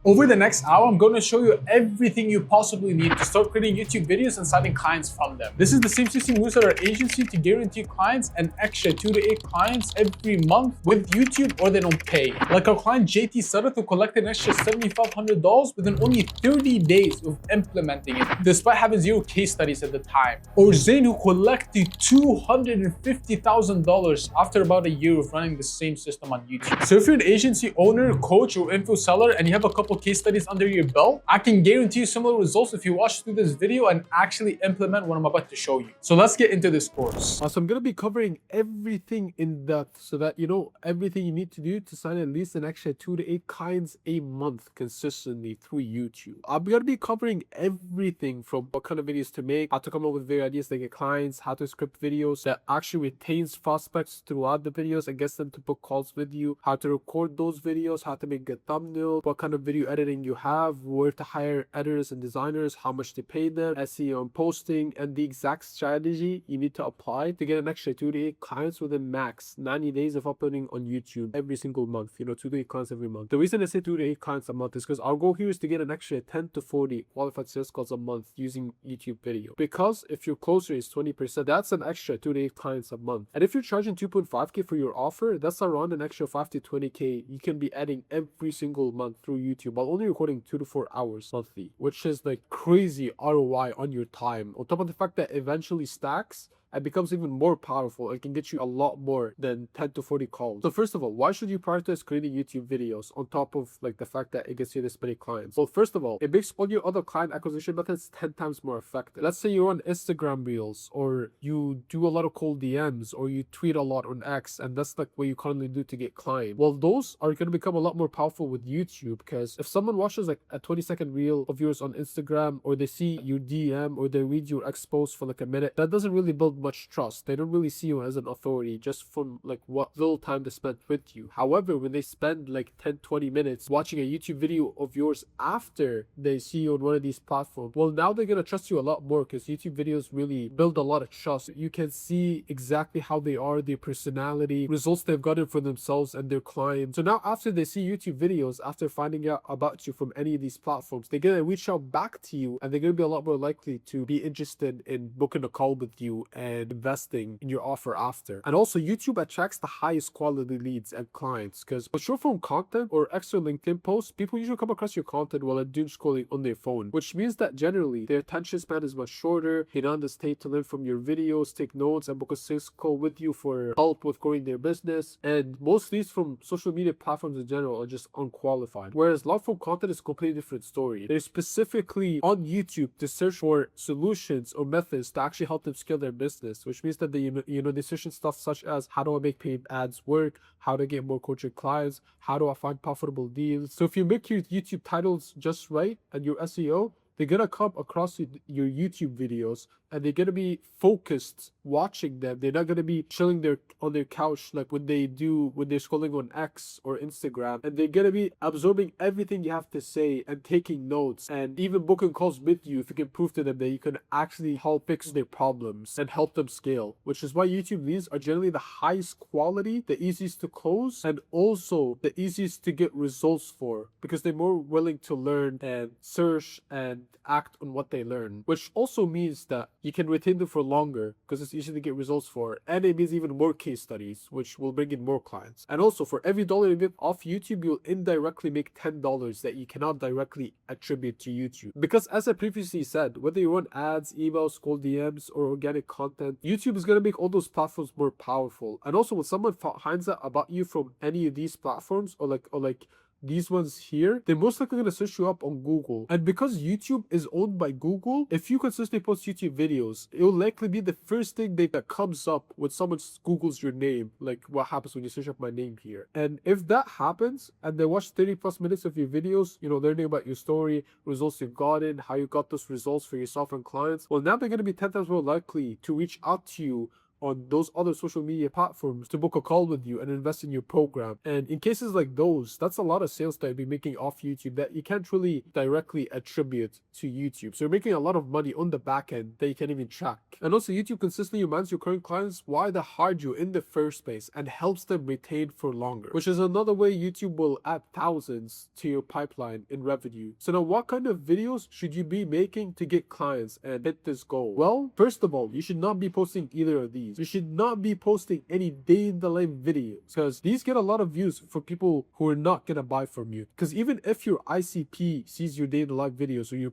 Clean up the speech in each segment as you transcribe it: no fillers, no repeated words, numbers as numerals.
Over the next hour, I'm going to show you everything you possibly need to start creating YouTube videos and signing clients from them. This is the same system we use at our agency to guarantee clients an extra 2 to 8 clients every month with YouTube, or they don't pay. Like our client JT Sutter, who collected an extra $7,500 within only 30 days of implementing it, despite having 0 case studies at the time. Or Zain, who collected $250,000 after about a year of running the same system on YouTube. So if you're an agency owner, coach, or info seller, and you have a couple case studies under your belt, I can guarantee you similar results if you watch through this video and actually implement what I'm about to show you. So let's get into this course. So I'm going to be covering everything in depth so that you know everything you need to do to sign at least an extra 2 to 8 clients a month consistently through YouTube. I'm going to be covering everything from what kind of videos to make, how to come up with video ideas to get clients, how to script videos that actually retains prospects throughout the videos and gets them to book calls with you, how to record those videos, how to make good thumbnail, what kind of video editing you have, where to hire editors and designers, how much to pay them, SEO and posting, and the exact strategy you need to apply to get an extra 2 to 8 clients within max 90 days of uploading on YouTube every single month. 2 to 8 clients every month. The reason I say 2 to 8 clients a month is because our goal here is to get an extra 10 to 40 qualified sales calls a month using YouTube video. Because if your close rate is 20%, that's an extra 2 to 8 clients a month. And if you're charging 2.5K for your offer, that's around an extra 5 to 20K you can be adding every single month through YouTube while only recording 2 to 4 hours monthly, which is like crazy ROI on your time. On top of the fact that eventually stacks and becomes even more powerful and can get you a lot more than 10 to 40 calls. So first of all, why should you prioritize creating YouTube videos on top of like the fact that it gets you this many clients? Well, first of all, it makes all your other client acquisition methods 10 times more effective. Let's say you're on Instagram Reels, or you do a lot of cold DMs, or you tweet a lot on X, and that's like what you currently do to get clients. Well, those are going to become a lot more powerful with YouTube, because if someone watches like a 20-second reel of yours on Instagram, or they see your DM, or they read your X post for like a minute, that doesn't really build much trust. They don't really see you as an authority just from like what little time they spent with you. However, when they spend like 10-20 minutes watching a YouTube video of yours after they see you on one of these platforms, well, now they're gonna trust you a lot more, because YouTube videos really build a lot of trust. You can see exactly how they are, their personality, results they've gotten for themselves and their clients. So now after they see YouTube videos, after finding out about you from any of these platforms, they're gonna reach out back to you, and they're gonna be a lot more likely to be interested in booking a call with you and investing in your offer after. And also, YouTube attracts the highest quality leads and clients, because with short form content or extra LinkedIn posts, people usually come across your content while they're doom scrolling on their phone, which means that generally their attention span is much shorter. They're not in the state to learn from your videos, take notes, and book a sales call with you for help with growing their business. And most leads from social media platforms in general are just unqualified, whereas long form content is a completely different story. They're specifically on YouTube to search for solutions or methods to actually help them scale their business, which means that they they search stuff such as how do I make paid ads work, how to get more coaching clients, how do I find profitable deals. So if you make your YouTube titles just right and your SEO, they're gonna come across your YouTube videos, and they're gonna be focused watching them. They're not gonna be chilling on their couch like when they're scrolling on X or Instagram, and they're gonna be absorbing everything you have to say and taking notes, and even booking calls with you if you can prove to them that you can actually help fix their problems and help them scale. Which is why YouTube leads are generally the highest quality, the easiest to close, and also the easiest to get results for, because they're more willing to learn and search and act on what they learn, which also means that you can retain them for longer because it's easy to get results for, and it means even more case studies, which will bring in more clients. And also, for every dollar you make off YouTube, you'll indirectly make $10 that you cannot directly attribute to YouTube, because as I previously said, whether you run ads, emails, cold DMs, or organic content, YouTube is going to make all those platforms more powerful. And also, when someone finds out about you from any of these platforms, or like these ones here, they're most likely going to search you up on Google. And because YouTube is owned by Google, if you consistently post YouTube videos, it will likely be the first thing that comes up when someone Googles your name, like what happens when you search up my name here. And if that happens, and they watch 30+ minutes of your videos, learning about your story, results you've gotten, how you got those results for yourself and clients, well, now they're going to be 10 times more likely to reach out to you on those other social media platforms to book a call with you and invest in your program. And in cases like those, that's a lot of sales that you'll be making off YouTube that you can't really directly attribute to YouTube. So you're making a lot of money on the back end that you can't even track. And also YouTube consistently reminds your current clients why they hired you in the first place and helps them retain for longer, which is another way YouTube will add thousands to your pipeline in revenue. So now what kind of videos should you be making to get clients and hit this goal? Well, first of all, you should not be posting either of these. You should not be posting any day in the life videos because these get a lot of views for people who are not gonna buy from you. Because even if your ICP sees your day in the life videos or your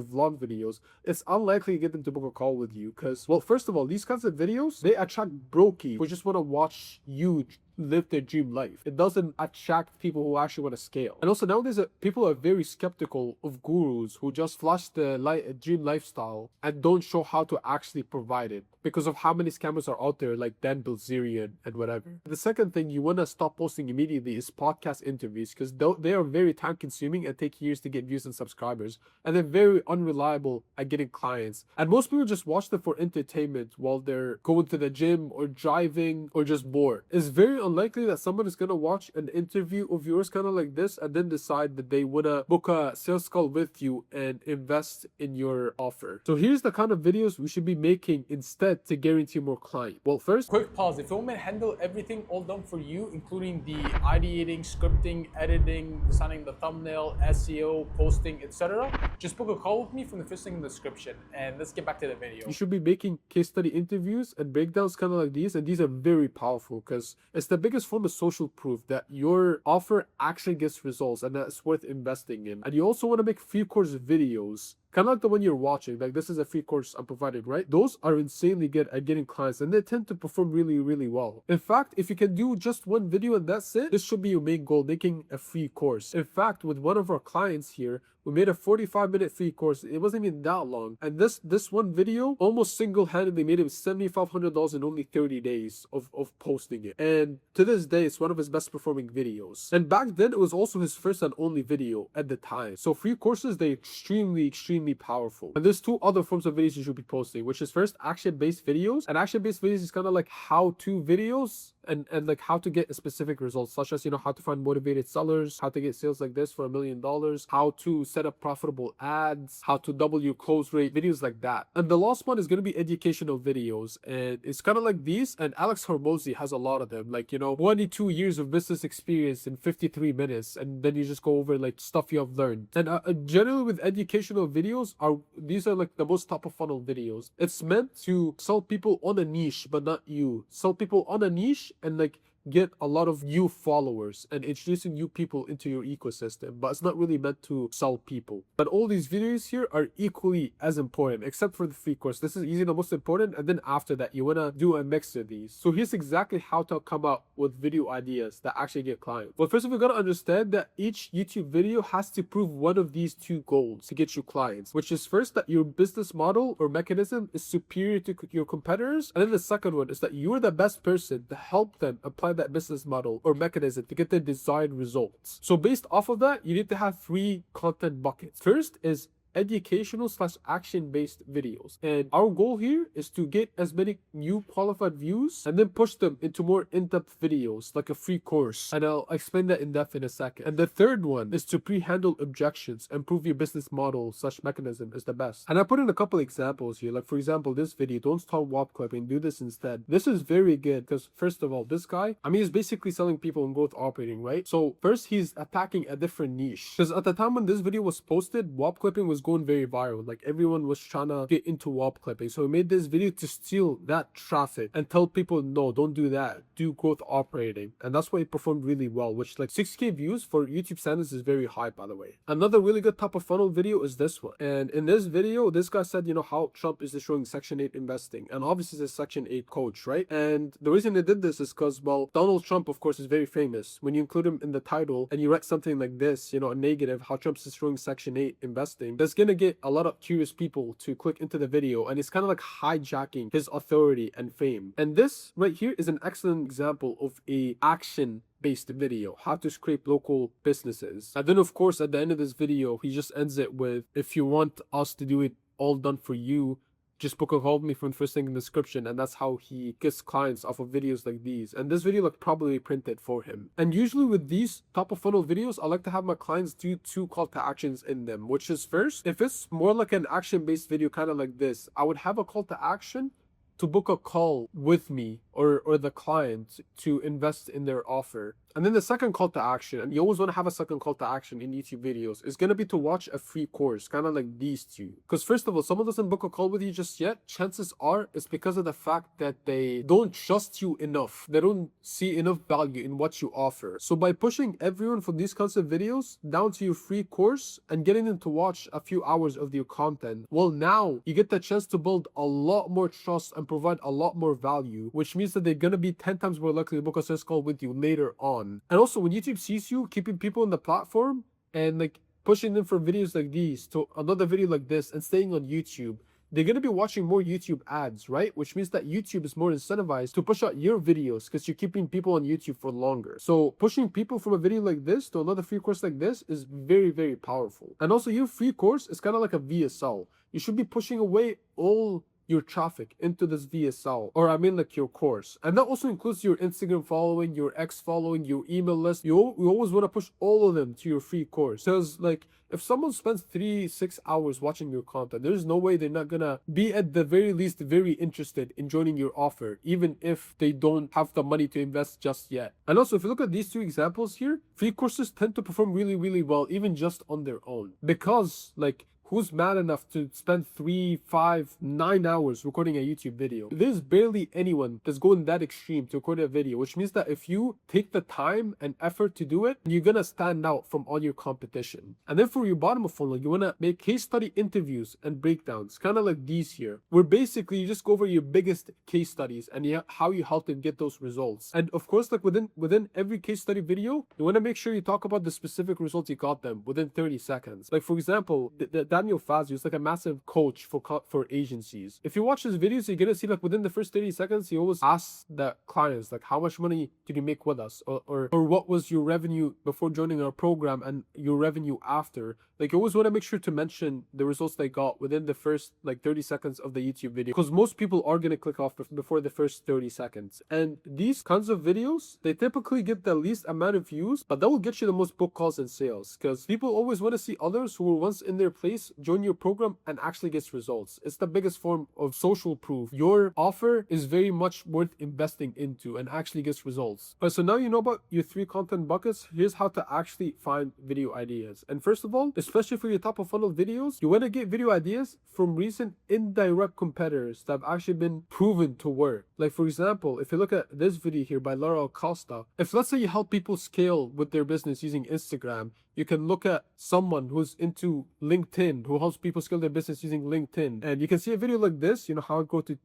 vlog videos, it's unlikely to get them to book a call with you. Because, well, first of all, these kinds of videos, they attract brokies who just want to watch you live their dream life. It doesn't attract people who actually want to scale. And also nowadays, people are very skeptical of gurus who just flash the dream lifestyle and don't show how to actually provide it because of how many scammers are out there like Dan Bilzerian and whatever. The second thing you want to stop posting immediately is podcast interviews because they are very time consuming and take years to get views and subscribers, and they're very unreliable at getting clients. And most people just watch them for entertainment while they're going to the gym or driving or just bored. It's very unlikely that someone is going to watch an interview of yours kind of like this and then decide that they want to book a sales call with you and invest in your offer. So here's the kind of videos we should be making instead to guarantee more clients. Well, first, quick pause. If you want me to handle everything all done for you, including the ideating, scripting, editing, designing the thumbnail, SEO, posting, etc., just book a call with me from the first link in the description. And let's get back to the video. You should be making case study interviews and breakdowns kind of like these, and these are very powerful because it's the biggest form of social proof that your offer actually gets results and that's worth investing in. And you also want to make free course videos, kind of like the one you're watching. Like, this is a free course I'm providing, right? Those are insanely good at getting clients and they tend to perform really, really well. In fact, if you can do just one video and that's it, this should be your main goal, making a free course. In fact, with one of our clients here, we made a 45-minute free course. It wasn't even that long. And this one video almost single-handedly made him $7,500 in only 30 days of posting it. And to this day, it's one of his best performing videos. And back then, it was also his first and only video at the time. So free courses, they're extremely powerful. And there's two other forms of videos you should be posting, which is first action-based videos. And action-based videos is kind of like how-to videos and like how to get specific results, such as, you know, how to find motivated sellers, how to get sales like this for $1 million, how to set up profitable ads, how to double your close rate, videos like that. And the last one is going to be educational videos, and it's kind of like these, and Alex Hormozi has a lot of them, like, you know, 22 years of business experience in 53 minutes, and then you just go over like stuff you have learned. And generally with educational videos, these are like the most top of funnel videos. It's meant to sell people on a niche, but not you. Sell people on a niche and like get a lot of new followers and introducing new people into your ecosystem, but it's not really meant to sell people. But all these videos here are equally as important, except for the free course. This is easily the most important, and then after that you want to do a mix of these. So here's exactly how to come up with video ideas that actually get clients. Well, first of all, you got to understand that each YouTube video has to prove one of these two goals to get you clients, which is first that your business model or mechanism is superior to your competitors, and then the second one is that you're the best person to help them apply that business model or mechanism to get the desired results. So based off of that, you need to have three content buckets. First is educational / action-based videos, and our goal here is to get as many new qualified views and then push them into more in-depth videos like a free course, and I'll explain that in depth in a second. And the third one is to pre-handle objections and prove your business model / mechanism is the best. And I put in a couple examples here, like for example this video, don't stop web clipping, do this instead. This is very good because first of all, this guy, I mean, he's basically selling people in growth operating, right? So first he's attacking a different niche, because at the time when this video was posted, web clipping was going very viral. Like everyone was trying to get into web clipping, so he made this video to steal that traffic and tell people, no, don't do that, do growth operating. And that's why it performed really well, which like 6K views for YouTube standards is very high, by the way. Another really good top of funnel video is this one, and in this video this guy said, you know, how Trump is destroying Section 8 investing, and obviously he's a Section 8 coach, right? And the reason they did this is because, well, Donald Trump of course is very famous. When you include him in the title and you write something like this, you know, a negative, how Trump's destroying Section 8 investing, that's gonna get a lot of curious people to click into the video, and it's kind of like hijacking his authority and fame. And this right here is an excellent example of a action-based video, how to scrape local businesses. And then of course at the end of this video he just ends it with, if you want us to do it all done for you, just book a call with me from the first thing in the description. And that's how he gets clients off of videos like these. And this video like probably printed for him. And usually with these top of funnel videos, I like to have my clients do 2 call to actions in them, which is first, if it's more like an action-based video, kind of like this, I would have a call to action to book a call with me or the client to invest in their offer. And then the second call to action, and you always want to have a second call to action in YouTube videos, is going to be to watch a free course, kind of like these two. Because first of all, someone doesn't book a call with you just yet, chances are it's because of the fact that they don't trust you enough. They don't see enough value in what you offer. So by pushing everyone from these kinds of videos down to your free course and getting them to watch a few hours of your content, well, now you get the chance to build a lot more trust and provide a lot more value, which means that they're going to be 10 times more likely to book a sales call with you later on. And also, when YouTube sees you keeping people on the platform and like pushing them for videos like these to another video like this and staying on YouTube, they're going to be watching more YouTube ads, right? Which means that YouTube is more incentivized to push out your videos because you're keeping people on YouTube for longer. So pushing people from a video like this to another free course like this is very, very powerful. And also, your free course is kind of like a VSL. You should be pushing away all your traffic into this VSL, or I mean like your course. And that also includes your Instagram following, your X following, your email list. You always want to push all of them to your free course. Because like if someone spends 3-6 hours watching your content, there's no way they're not gonna be at the very least very interested in joining your offer, even if they don't have the money to invest just yet. And also, if you look at these two examples here, free courses tend to perform really, really well, even just on their own. Because like, who's mad enough to spend 3, 5, 9 hours recording a YouTube video? There's barely anyone that's going that extreme to record a video, which means that if you take the time and effort to do it, you're gonna stand out from all your competition. And then for your bottom of funnel, you wanna make case study interviews and breakdowns, kind of like these here, where basically you just go over your biggest case studies and how you help them get those results. And of course, like within every case study video, you wanna make sure you talk about the specific results you got them within 30 seconds. Like for example, Daniel Fazio is like a massive coach for agencies. If you watch his videos, you're gonna see like within the first 30 seconds, he always asks the clients like, how much money did you make with us, or what was your revenue before joining our program and your revenue after. Like you always want to make sure to mention the results they got within the first like 30 seconds of the YouTube video, because most people are gonna click off before the first 30 seconds. And these kinds of videos, they typically get the least amount of views, but that will get you the most book calls and sales, because people always want to see others who were once in their place join your program and actually gets results. It's the biggest form of social proof. Your offer is very much worth investing into and actually gets results. But so now you know about your 3 content buckets. Here's how to actually find video ideas. And first of all, especially for your top of funnel videos, you want to get video ideas from recent indirect competitors that have actually been proven to work. Like for example, if you look at this video here by Laura Acosta, if let's say you help people scale with their business using Instagram, you can look at someone who's into LinkedIn, who helps people scale their business using LinkedIn. And you can see a video like this, you know, how it go to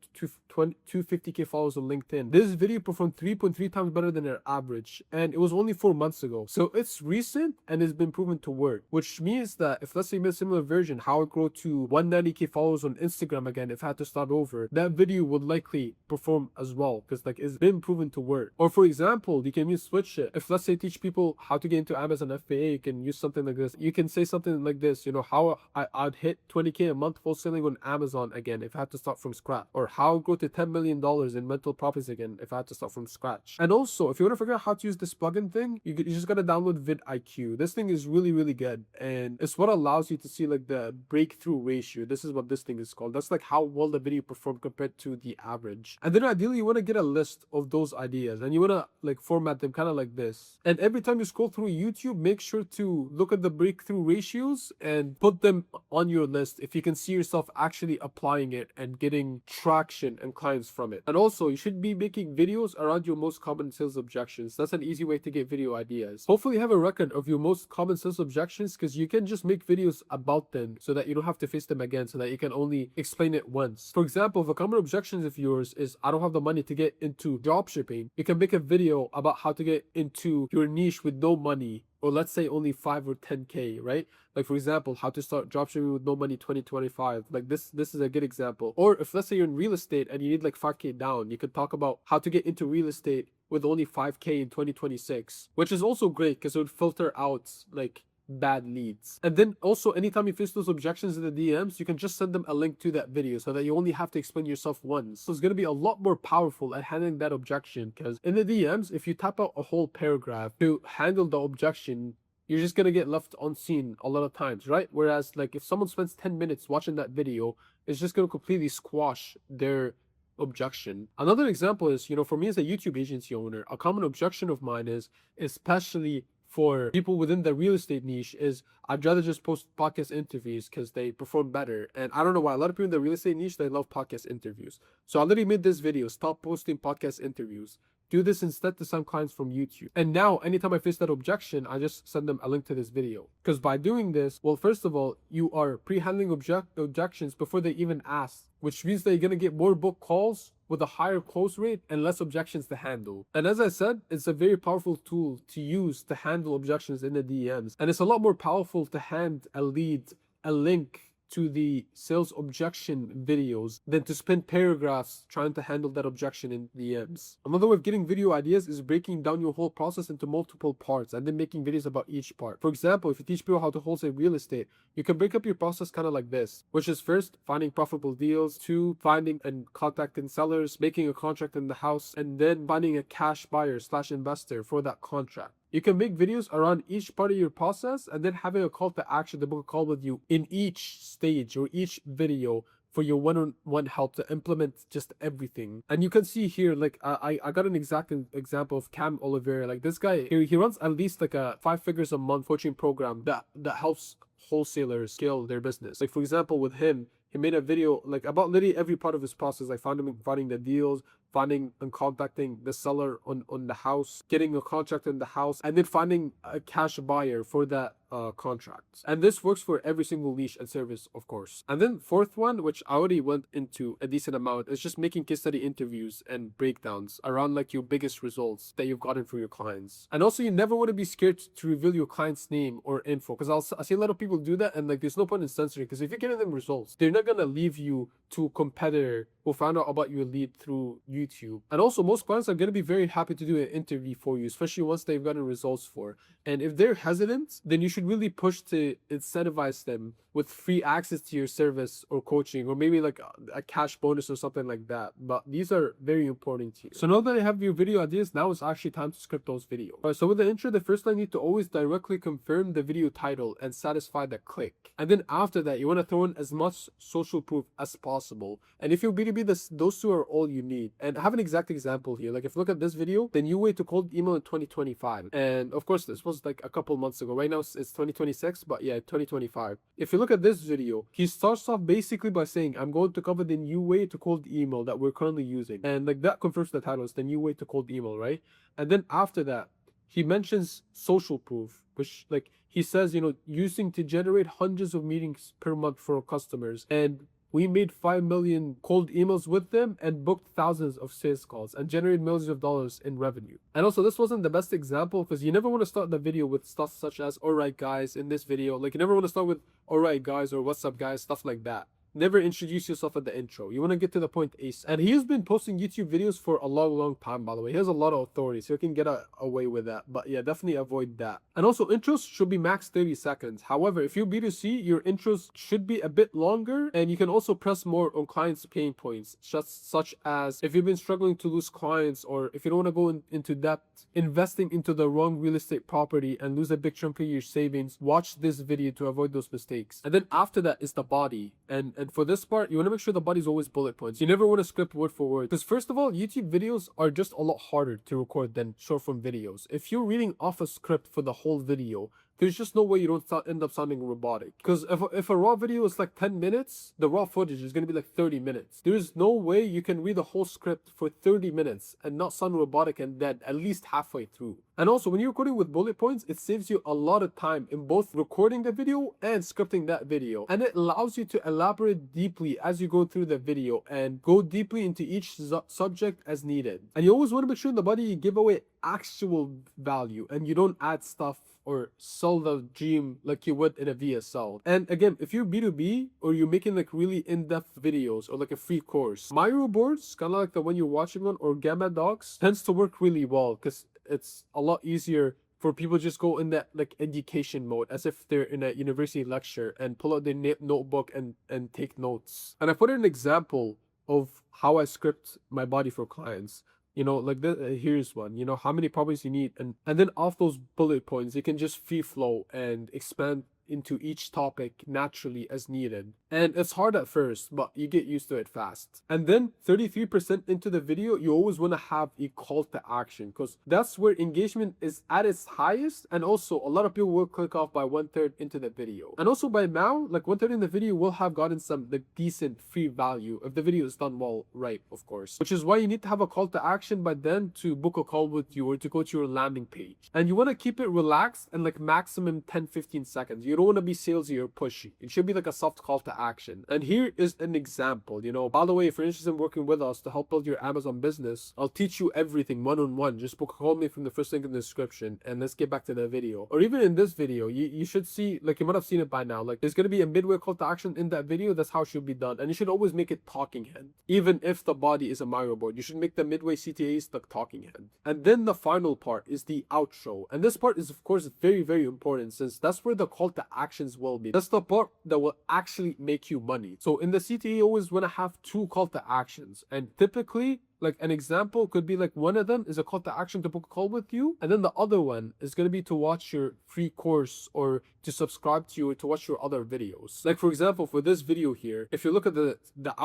250k followers on LinkedIn. This video performed 3.3 times better than their average. And it was only 4 months ago. So it's recent and it's been proven to work, which means that if let's say you made a similar version, how it grow to 190k followers on Instagram again, if I had to start over, that video would likely perform as well, because like it's been proven to work. Or for example, you can use switch it. If let's say teach people how to get into Amazon FBA, you can use something like this. You can say something like this, you know, how I'd hit 20k a month wholesaling on Amazon again if I had to start from scratch, or how I'd grow to $10 million in mental profits again if I had to start from scratch. And also, if you want to figure out how to use this plugin thing, you just gotta download vidIQ. This thing is really, really good, and it's what allows you to see like the breakthrough ratio. This is what this thing is called. That's like how well the video performed compared to the average. And then ideally, you want to get a list of those ideas, and you want to like format them kind of like this. And every time you scroll through YouTube, make sure to look at the breakthrough ratios and put them on your list if you can see yourself actually applying it and getting traction and clients from it. And also, you should be making videos around your most common sales objections. That's an easy way to get video ideas. Hopefully you have a record of your most common sales objections, because you can just make videos about them so that you don't have to face them again, so that you can only explain it once. For example, if a common objection of yours is, I don't have the money to get into dropshipping, you can make a video about how to get into your niche with no money, or let's say only 5 or 10k, right? Like for example, how to start dropshipping with no money 2025. Like this is a good example. Or if let's say you're in real estate and you need like 5k down, you could talk about how to get into real estate with only 5k in 2026, which is also great because it would filter out like bad leads. And then also anytime you face those objections in the DMs, you can just send them a link to that video so that you only have to explain yourself once. So it's going to be a lot more powerful at handling that objection, because in the DMs, if you type out a whole paragraph to handle the objection, you're just going to get left unseen a lot of times, right? Whereas like if someone spends 10 minutes watching that video, it's just going to completely squash their objection. Another example is, for me as a YouTube agency owner, a common objection of mine is, especially for people within the real estate niche, is I'd rather just post podcast interviews because they perform better. And I don't know why, a lot of people in the real estate niche, they love podcast interviews. So I literally made this video, stop posting podcast interviews. Do this instead to some clients from YouTube. And now, anytime I face that objection, I just send them a link to this video. Because by doing this, well, first of all, you are pre-handling objections before they even ask, which means that you're going to get more book calls with a higher close rate and less objections to handle. And as I said, it's a very powerful tool to use to handle objections in the DMs. And it's a lot more powerful to hand a lead a link to the sales objection videos than to spend paragraphs trying to handle that objection in DMs. Another way of getting video ideas is breaking down your whole process into multiple parts and then making videos about each part. For example, if you teach people how to wholesale real estate, you can break up your process kind of like this, which is first, finding profitable deals, two, finding and contacting sellers, making a contract in the house, and then finding a cash buyer / investor for that contract. You can make videos around each part of your process and then having a call to action to book a call with you in each stage or each video for your one-on-one help to implement just everything. And you can see here, like I got an exact example of Cam Oliveira. Like this guy, he runs at least like a 5 figures a month coaching program that helps wholesalers scale their business. Like for example, with him, he made a video like about literally every part of his process. Like finding the deals, finding and contacting the seller on the house, getting a contract in the house, and then finding a cash buyer for that contract. And this works for every single niche and service, of course. And then fourth one, which I already went into a decent amount, is just making case study interviews and breakdowns around like your biggest results that you've gotten for your clients. And also, you never want to be scared to reveal your client's name or info, because I see a lot of people do that, and like there's no point in censoring, because if you're getting them results, they're not gonna leave you to a competitor who found out about your lead through YouTube. And also, most clients are going to be very happy to do an interview for you, especially once they've gotten results for. And if they're hesitant, then you should really push to incentivize them with free access to your service or coaching, or maybe like a cash bonus or something like that. But these are very important to you. So now that I have your video ideas, now it's actually time to script those videos. Alright, so with the intro, the first line, you need to always directly confirm the video title and satisfy the click. And then after that, you want to throw in as much social proof as possible. And if you're B2B, those two are all you need. And I have an exact example here. Like if you look at this video, the new way to cold email in 2025. And of course, this was like a couple months ago. Right now it's 2026, but yeah, 2025. If you look at this video, he starts off basically by saying, I'm going to cover the new way to cold email that we're currently using. And like that confirms the title. It's the new way to cold email, right? And then after that, he mentions social proof, which like he says, using to generate hundreds of meetings per month for our customers. And we made 5 million cold emails with them and booked thousands of sales calls and generated millions of dollars in revenue. And also, this wasn't the best example, because you never want to start the video with stuff such as, all right, guys, in this video. Like you never want to start with, all right, guys, or what's up, guys, stuff like that. Never introduce yourself at the intro. You want to get to the point ASAP. And he has been posting YouTube videos for a long time, by the way. He has a lot of authority, so you can get away with that. But yeah, definitely avoid that. And also, intros should be max 30 seconds. However, if you're B2C, your intros should be a bit longer, and you can also press more on clients' pain points, just such as if you've been struggling to lose clients, or if you don't want to go into depth, investing into the wrong real estate property and lose a big chunk of your savings, watch this video to avoid those mistakes. And then after that is the body. And for this part, you want to make sure the body's always bullet points. You never want to script word for word, because first of all, YouTube videos are just a lot harder to record than short form videos. If you're reading off a script for the whole video, there's just no way you don't end up sounding robotic. Because if a raw video is like 10 minutes, the raw footage is going to be like 30 minutes. There's no way you can read the whole script for 30 minutes and not sound robotic and dead at least halfway through. And also, when you're recording with bullet points, it saves you a lot of time in both recording the video and scripting that video. And it allows you to elaborate deeply as you go through the video and go deeply into each subject as needed. And you always want to make sure in the body you give away actual value and you don't add stuff or sell the dream like you would in a VSL. And again, if you're B2B or you're making like really in-depth videos or like a free course, Miro boards, kind of like the one you're watching on, or Gamma Docs, tends to work really well because it's a lot easier for people just go in that like education mode as if they're in a university lecture and pull out their notebook and take notes. And I put an example of how I script my body for clients. You know, like here's one, you know, how many properties you need. And then off those bullet points, you can just free flow and expand into each topic naturally as needed. And it's hard at first, but you get used to it fast. And then 33% into the video, you always want to have a call to action, because that's where engagement is at its highest. And also a lot of people will click off by 1/3 into the video. And also by now, like 1/3 in the video will have gotten some like decent free value if the video is done well, right, of course. Which is why you need to have a call to action by then to book a call with you or to go to your landing page. And you want to keep it relaxed and like maximum 10-15 seconds. You don't want to be salesy or pushy. It should be like a soft call to action. And here is an example. You know, by the way, if you're interested in working with us to help build your Amazon business, I'll teach you everything one-on-one. Just book a call me from the first link in the description, and let's get back to the video. Or even in this video, you should see, like you might have seen it by now, like there's going to be a midway call to action in that video. That's how it should be done. And you should always make it talking head. Even if the body is a Mario board, you should make the midway CTAs the talking head. And then the final part is the outro. And this part is of course very, very important, since that's where the call to action will be. That's the part that will actually make you money. So in the CTA, you always want to have 2 call to actions. And typically, like an example could be like one of them is a call to action to book a call with you. And then the other one is going to be to watch your free course or to subscribe to you or to watch your other videos. Like for example, for this video here, if you look at the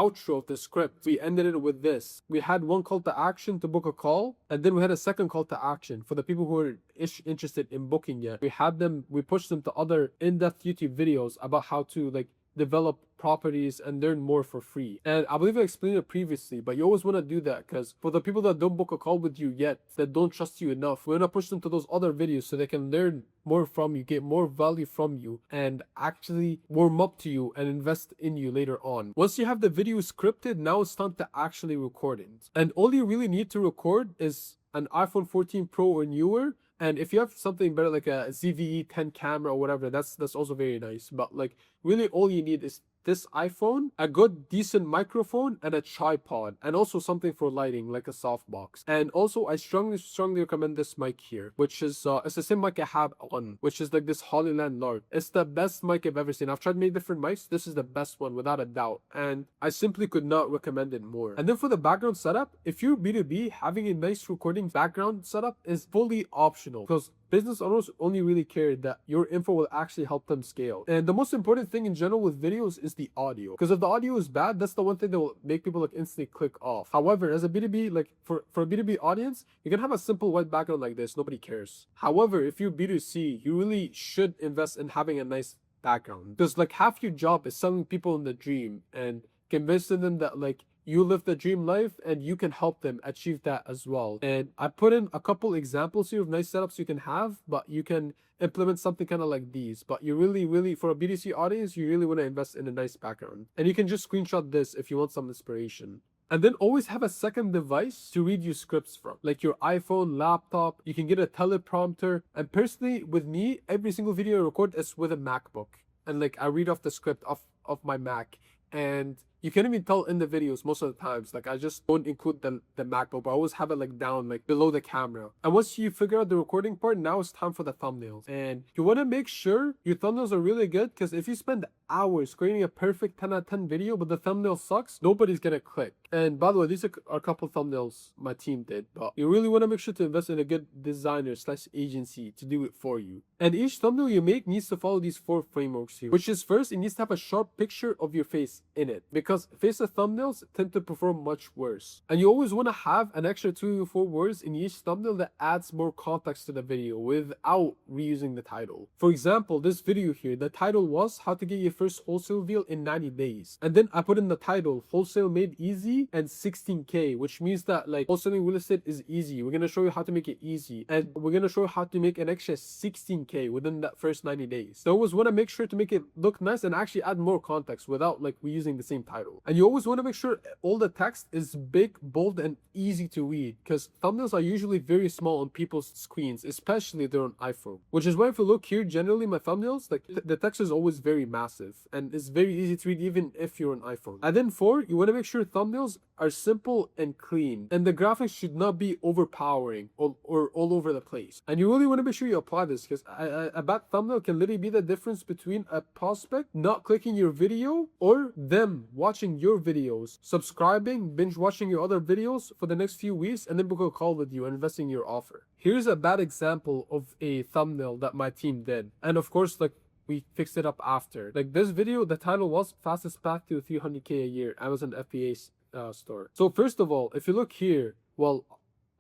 outro of the script, we ended it with this. We had 1 call to action to book a call. And then we had a second call to action for the people who are interested in booking yet. We pushed them to other in-depth YouTube videos about how to like develop properties and learn more for free. And I believe I explained it previously, but you always want to do that, because for the people that don't book a call with you yet, that don't trust you enough, we want to push them to those other videos so they can learn more from you, get more value from you, and actually warm up to you and invest in you later on. Once you have the video scripted, now it's time to actually record it. And all you really need to record is an iPhone 14 Pro or newer. And if you have something better like a ZVE 10 camera or whatever, that's also very nice. But like really all you need is this iPhone, a good decent microphone, and a tripod, and also something for lighting like a softbox. And also I strongly recommend this mic here, which is it's the same mic I have on, which is like this Hollyland Lark. It's the best mic I've ever seen. I've tried many different mics. This is the best one without a doubt, and I simply could not recommend it more. And then for the background setup, if you're B2B, having a nice recording background setup is fully optional, because business owners only really care that your info will actually help them scale. And the most important thing in general with videos is the audio, because if the audio is bad, that's the one thing that will make people like instantly click off. However, as a B2B, like for a B2B audience, you can have a simple white background like this, nobody cares. However, if you're B2C, you really should invest in having a nice background, because like half your job is selling people in the dream and convincing them that like you live the dream life and you can help them achieve that as well. And I put in a couple examples here of nice setups you can have, but you can implement something kind of like these. But you really, for a B2C audience, you really want to invest in a nice background. And you can just screenshot this if you want some inspiration. And then always have a second device to read your scripts from, like your iPhone, laptop. You can get a teleprompter. And personally, with me, every single video I record is with a MacBook. And like I read off the script of my Mac. And you can even tell in the videos most of the times, like I just don't include the MacBook, but I always have it like down, like below the camera. And once you figure out the recording part, now it's time for the thumbnails. And you want to make sure your thumbnails are really good, because if you spend hours creating a perfect 10 out of 10 video, but the thumbnail sucks, nobody's gonna click. And by the way, these are a couple thumbnails my team did, but you really want to make sure to invest in a good designer / agency to do it for you. And each thumbnail you make needs to follow these 4 frameworks here, which is first, it needs to have a sharp picture of your face in it, because faceless thumbnails tend to perform much worse. And you always want to have an extra 2 or 4 words in each thumbnail that adds more context to the video without reusing the title. For example, this video here, the title was how to get your first wholesale deal in 90 days. And then I put in the title, wholesale made easy and 16K, which means that like wholesaling real estate is easy. We're going to show you how to make it easy. And we're going to show you how to make an extra 16K within that first 90 days. So I always want to make sure to make it look nice and actually add more context without like reusing the same title. title. And you always want to make sure all the text is big, bold, and easy to read, because thumbnails are usually very small on people's screens, especially if they're on iPhone. Which is why if you look here, generally my thumbnails, like the text is always very massive and it's very easy to read even if you're on iPhone. And then 4, you want to make sure thumbnails are simple and clean, and the graphics should not be overpowering or all over the place. And you really want to make sure you apply this, because a bad thumbnail can literally be the difference between a prospect not clicking your video or them watching your videos, subscribing, binge watching your other videos for the next few weeks, and then book a call with you and investing in your offer. Here's a bad example of a thumbnail that my team did, and of course, like, we fixed it up after. Like, this video, the title was Fastest Path to 300K a Year, Amazon FBA store. So first of all, if you look here, well,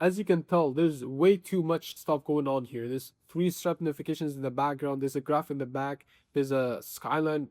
as you can tell, there's way too much stuff going on here. There's 3 Stripe notifications in the background, there's a graph in the back, there's a skyline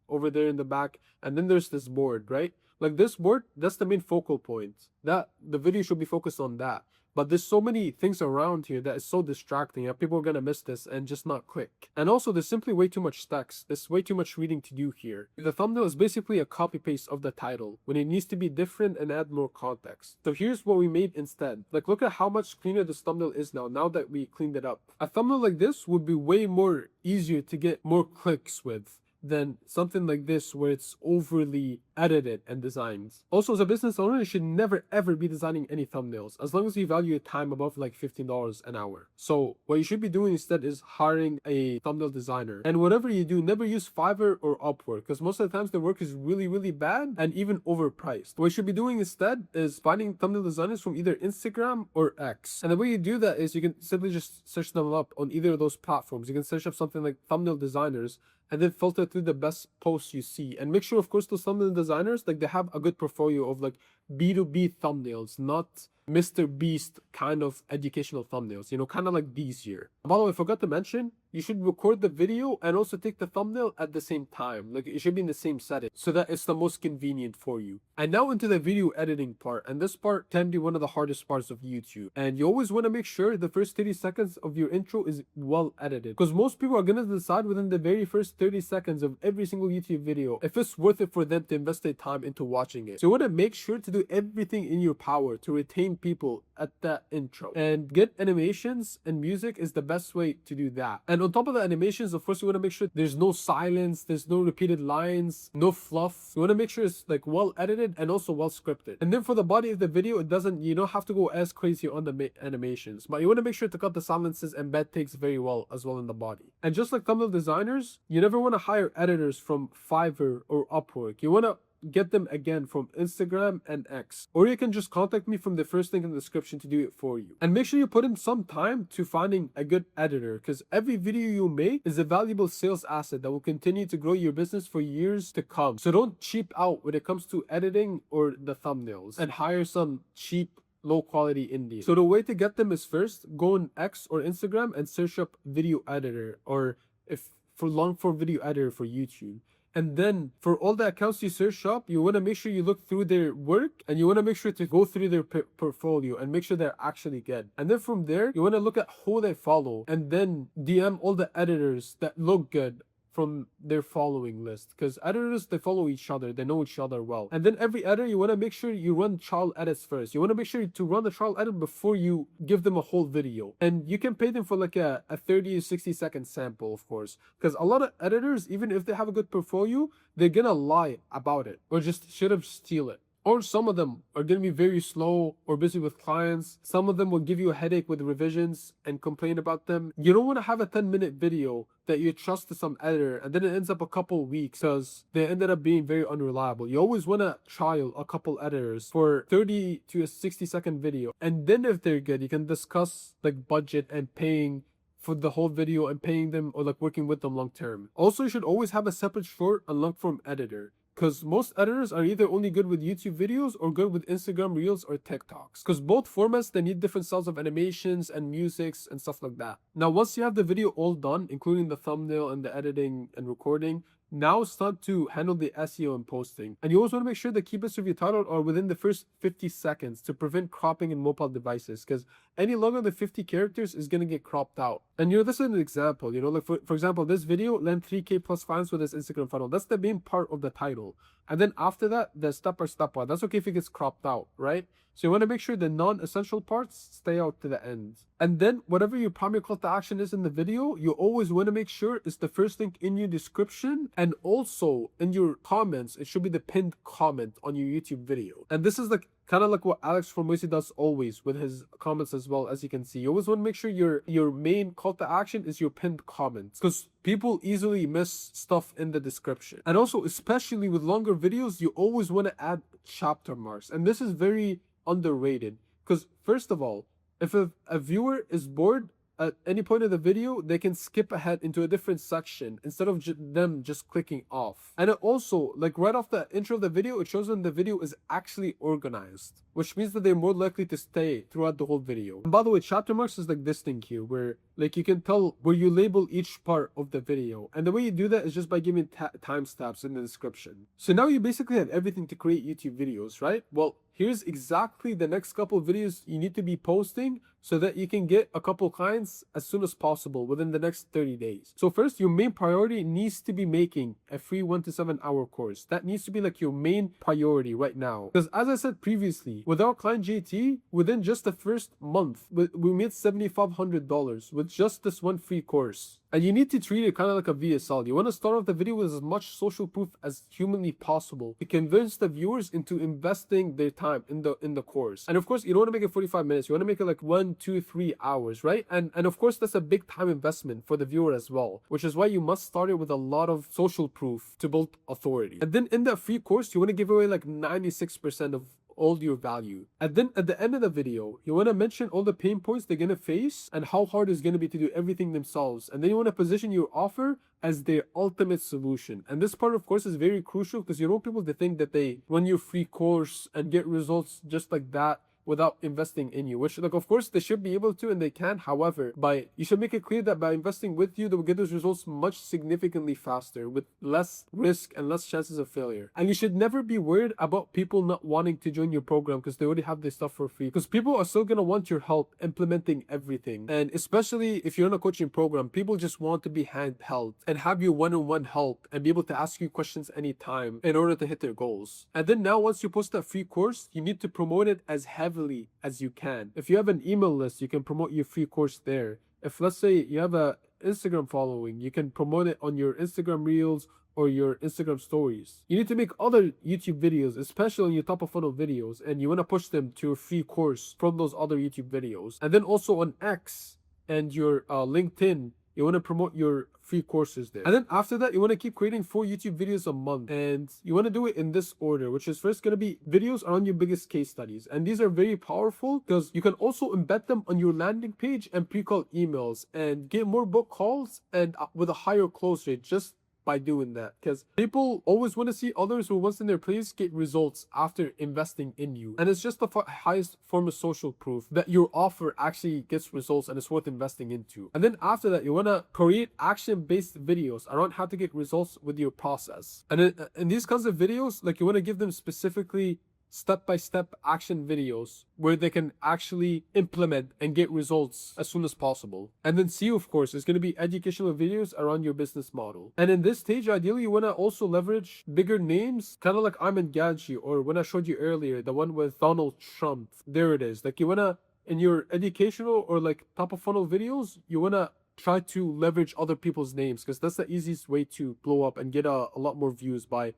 over there in the back, and then there's this board, right? Like, this board, that's the main focal point. That the video should be focused on that. But there's so many things around here that is so distracting that people are gonna miss this and just not click. And also, there's simply way too much text. There's way too much reading to do here. The thumbnail is basically a copy paste of the title when it needs to be different and add more context. So here's what we made instead. Like, look at how much cleaner this thumbnail is now that we cleaned it up. A thumbnail like this would be way more easier to get more clicks with than something like this where it's overly edited and designed. Also, as a business owner, you should never ever be designing any thumbnails as long as you value your time above like $15 an hour. So what you should be doing instead is hiring a thumbnail designer. And whatever you do, never use Fiverr or Upwork, because most of the times the work is really bad and even overpriced. What you should be doing instead is finding thumbnail designers from either Instagram or X. And the way you do that is you can simply just search them up on either of those platforms. You can search up something like thumbnail designers and then filter through the best posts you see, and make sure, of course, those thumbnail designers, like, they have a good portfolio of like B2B thumbnails, not Mr. Beast kind of educational thumbnails, you know, kind of like these here. By the way, I forgot to mention, you should record the video and also take the thumbnail at the same time. Like, it should be in the same setting so that it's the most convenient for you. And now into the video editing part, and this part can be one of the hardest parts of YouTube. And you always want to make sure the first 30 seconds of your intro is well edited, because most people are going to decide within the very first 30 seconds of every single YouTube video if it's worth it for them to invest their time into watching it. So you want to make sure to do everything in your power to retain people at that intro, and get animations and music is the best way to do that. And on top of the animations, of course, you want to make sure there's no silence, there's no repeated lines, no fluff. You want to make sure it's like well edited and also well scripted. And then for the body of the video, you don't have to go as crazy on the animations, but you want to make sure to cut the silences and bed takes very well as well in the body. And just like thumbnail designers, you never want to hire editors from Fiverr or Upwork. You want to get them again from Instagram and X, or you can just contact me from the first link in the description to do it for you. And make sure you put in some time to finding a good editor, because every video you make is a valuable sales asset that will continue to grow your business for years to come. So don't cheap out when it comes to editing or the thumbnails and hire some cheap low quality indie. So the way to get them is first go on X or Instagram and search up video editor, or if for long form video editor for YouTube. And then for all the accounts you search up, you want to make sure you look through their work, and you want to make sure to go through their portfolio and make sure they're actually good. And then from there, you want to look at who they follow, and then DM all the editors that look good from their following list, because editors, they follow each other, they know each other well. And then every editor, you want to make sure you run trial edits first. You want to make sure to run the trial edit before you give them a whole video. And you can pay them for like a 30 to 60 second sample, of course, because a lot of editors, even if they have a good portfolio, they're gonna lie about it or just should have steal it. Or some of them are going to be very slow or busy with clients. Some of them will give you a headache with revisions and complain about them. You don't want to have a 10-minute video that you trust to some editor and then it ends up a couple weeks because they ended up being very unreliable. You always want to trial a couple editors for 30 to a 60-second video. And then if they're good, you can discuss like budget and paying for the whole video and paying them or like working with them long term. Also, you should always have a separate short and long form editor, because most editors are either only good with YouTube videos or good with Instagram Reels or TikToks. Because both formats, they need different styles of animations and musics and stuff like that. Now, once you have the video all done, including the thumbnail and the editing and recording, Now it's time to handle the SEO and posting. And you always want to make sure the keywords of your title are within the first 50 seconds to prevent cropping in mobile devices, because any longer than 50 characters is going to get cropped out. And this is an example, like for example, this video land 3K plus fans with this Instagram funnel. That's the main part of the title. And then after that, the step-by-step part. That's okay if it gets cropped out, right? So you want to make sure the non-essential parts stay out to the end. And then whatever your primary call to action is in the video, you always want to make sure it's the first link in your description, and also in your comments, it should be the pinned comment on your YouTube video. And this is kind of like what Alex Formosi does always with his comments as well. As you can see, you always want to make sure your main call to action is your pinned comments, because people easily miss stuff in the description. And also, especially with longer videos, you always want to add chapter marks. And this is very underrated, because first of all, if a viewer is bored at any point of the video, they can skip ahead into a different section instead of them just clicking off. And it also, right off the intro of the video, it shows them the video is actually organized, which means that they're more likely to stay throughout the whole video. And by the way, chapter marks is like this thing here, where you can tell where you label each part of the video. And the way you do that is just by giving timestamps in the description. So now you basically have everything to create YouTube videos, right? Well, here's exactly the next couple of videos you need to be posting so that you can get a couple clients as soon as possible within the next 30 days. So first, your main priority needs to be making a free 1 to 7 hour course. That needs to be your main priority right now. Because as I said previously, with our client JT, within just the first month, we made $7,500 with just this one free course. And you need to treat it kind of like a VSL. You want to start off the video with as much social proof as humanly possible to convince the viewers into investing their time in the course. And of course, you don't want to make it 45 minutes. You want to make it 1, 2, 3 hours, right? And of course, that's a big time investment for the viewer as well, which is why you must start it with a lot of social proof to build authority. And then in that free course, you want to give away 96% of all your value. And then at the end of the video, you want to mention all the pain points they're going to face and how hard it's going to be to do everything themselves. And then you want to position your offer as their ultimate solution. And this part, of course, is very crucial, because you don't want people to think that they run your free course and get results just like that without investing in you, which of course they should be able to, and they can. However, you should make it clear that by investing with you, they will get those results much significantly faster with less risk and less chances of failure. And you should never be worried about people not wanting to join your program because they already have this stuff for free, because people are still going to want your help implementing everything. And especially if you're in a coaching program, people just want to be handheld and have you one-on-one help and be able to ask you questions anytime in order to hit their goals. And then now, once you post that free course, you need to promote it as heavily as you can. If you have an email list, you can promote your free course there. If, let's say, you have a Instagram following, you can promote it on your Instagram Reels or your Instagram stories. You need to make other YouTube videos, especially on your top of funnel videos, and you want to push them to your free course from those other YouTube videos. And then also on X and your LinkedIn, you want to promote your free courses there. And then after that, you want to keep creating 4 YouTube videos a month. And you want to do it in this order, which is first going to be videos on your biggest case studies. And these are very powerful because you can also embed them on your landing page and pre-call emails and get more book calls and with a higher close rate just by doing that, because people always want to see others who once in their place get results after investing in you. And it's just the highest form of social proof that your offer actually gets results and it's worth investing into. And then after that, you want to create action-based videos around how to get results with your process. And in these kinds of videos, you want to give them specifically step-by-step action videos where they can actually implement and get results as soon as possible. And then C, of course, is going to be educational videos around your business model. And in this stage, ideally, you want to also leverage bigger names, kind of like Armin Gadji, or when I showed you earlier, the one with Donald Trump. There it is. You want to, in your educational or top of funnel videos, you want to try to leverage other people's names, because that's the easiest way to blow up and get a lot more views, by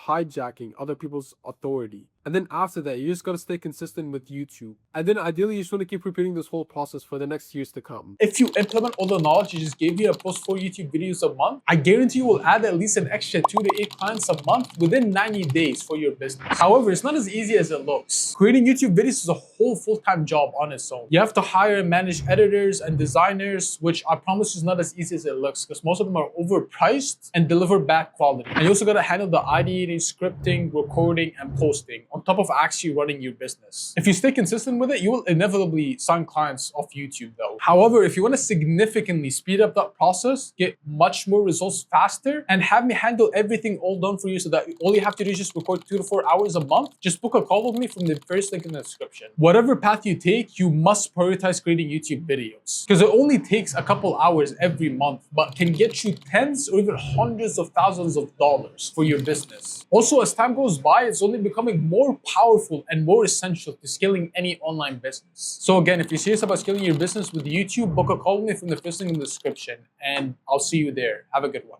hijacking other people's authority. And then after that, you just got to stay consistent with YouTube. And then ideally, you just want to keep repeating this whole process for the next years to come. If you implement all the knowledge you just gave you and post 4 YouTube videos a month, I guarantee you will add at least an extra 2 to 8 clients a month within 90 days for your business. However, it's not as easy as it looks. Creating YouTube videos is a whole full-time job on its own. You have to hire and manage editors and designers, which I promise you is not as easy as it looks, because most of them are overpriced and deliver bad quality. And you also got to handle the ideating, scripting, recording, and posting. on top of actually running your business. If you stay consistent with it, you will inevitably sign clients off YouTube though. However, if you want to significantly speed up that process, get much more results faster, and have me handle everything all done for you so that all you have to do is just record 2 to 4 hours a month, just book a call with me from the first link in the description. Whatever path you take, you must prioritize creating YouTube videos because it only takes a couple hours every month, but can get you tens or even hundreds of thousands of dollars for your business. Also, as time goes by, it's only becoming more powerful and more essential to scaling any online business. So again, if you're serious about scaling your business with YouTube, book a call with me from the first link in the description, and I'll see you there. Have a good one.